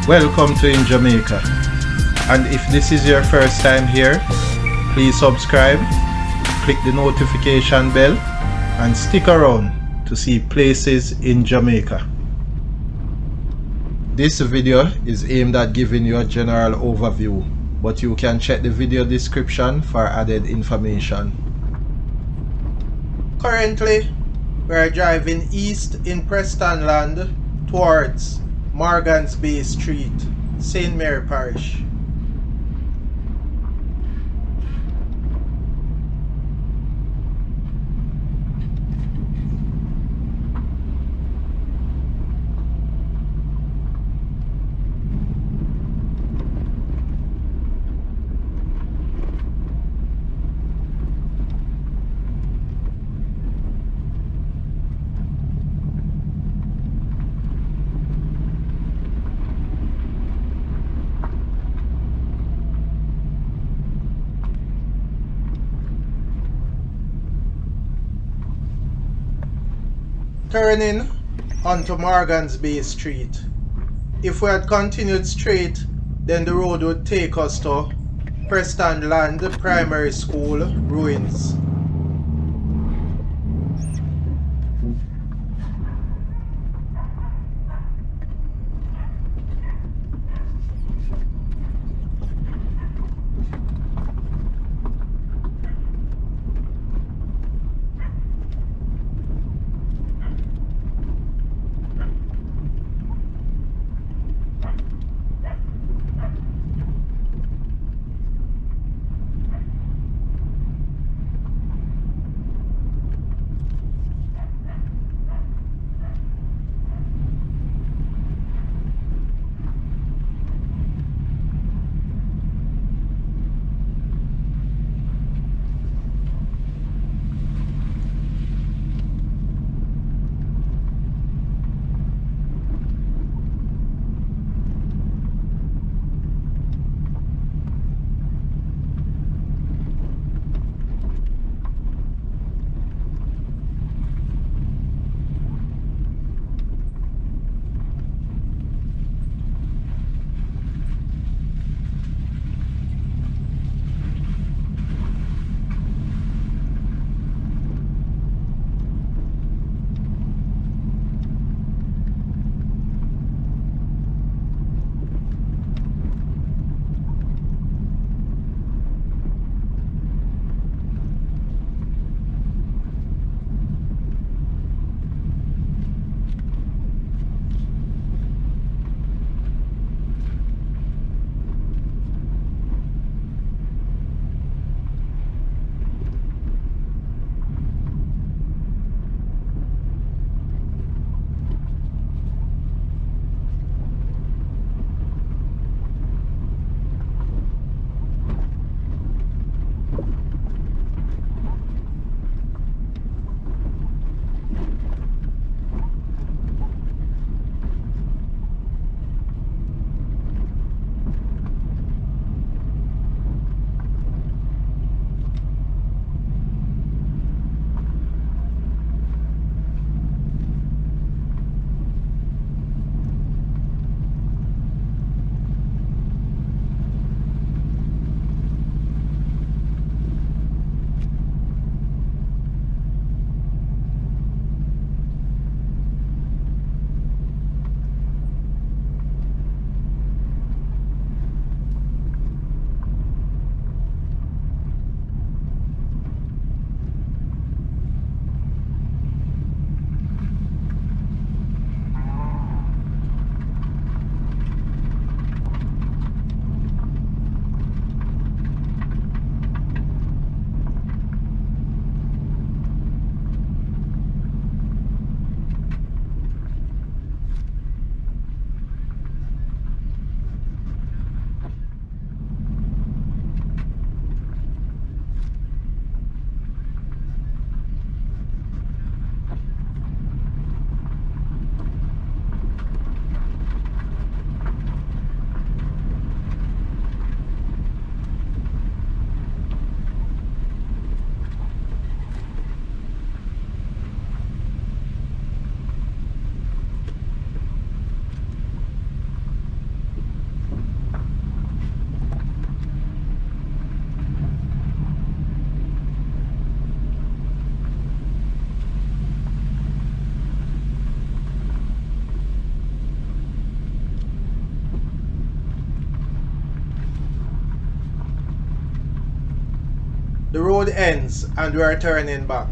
Welcome to In Jamaica. And if this is your first time here, please subscribe, click the notification bell, and stick around to see places in Jamaica. This video is aimed at giving you a general overview, but you can check the video description for added information. Currently, we are driving east in Prestonland towards Morgan's Bay Street, St. Mary Parish. Turning onto Morgan's Bay Street. If we had continued straight, then the road would take us to Prestonland Primary School ruins. The road ends and we are turning back.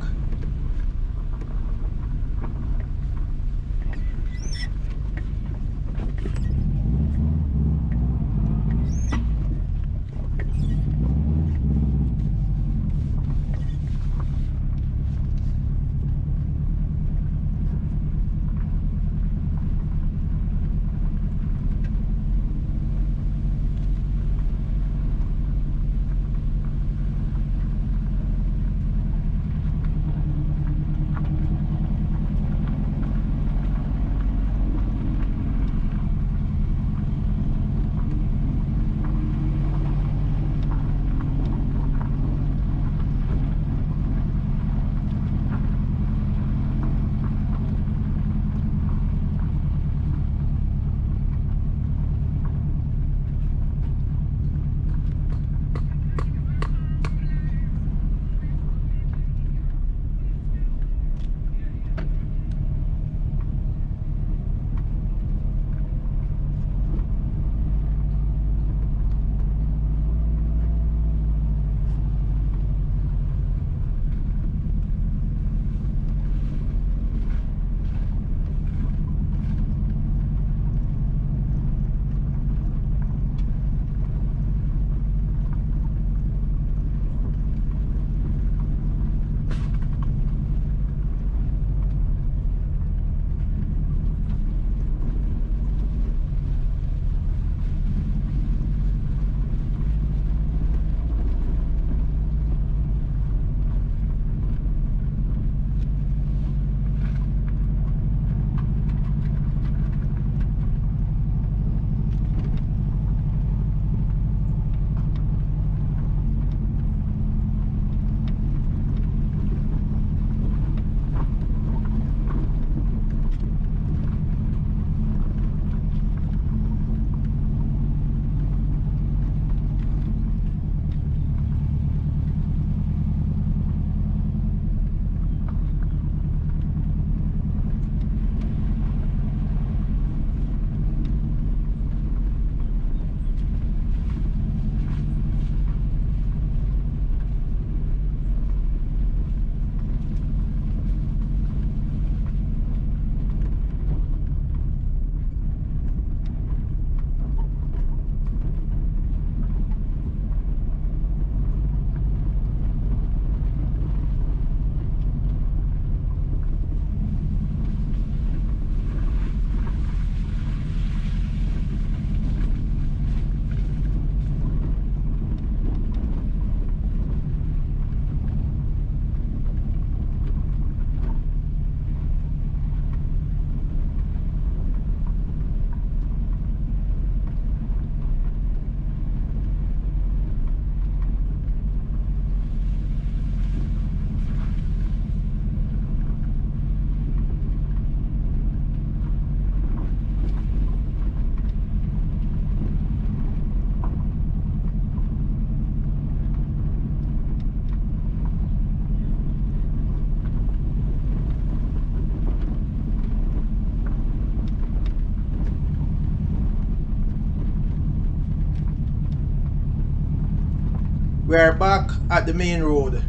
We are back at the main road.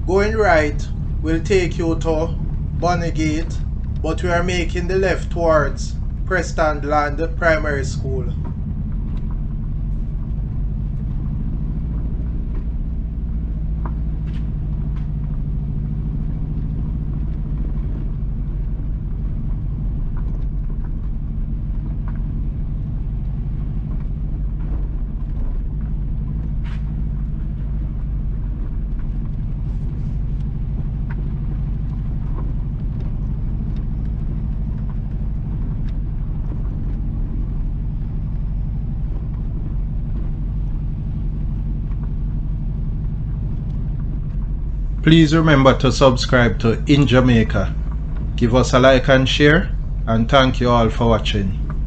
Going right will take you to Bonnygate, but we are making the left towards Preston Land Primary School. Please remember to subscribe to In Jamaica. Give us a like and share, and thank you all for watching.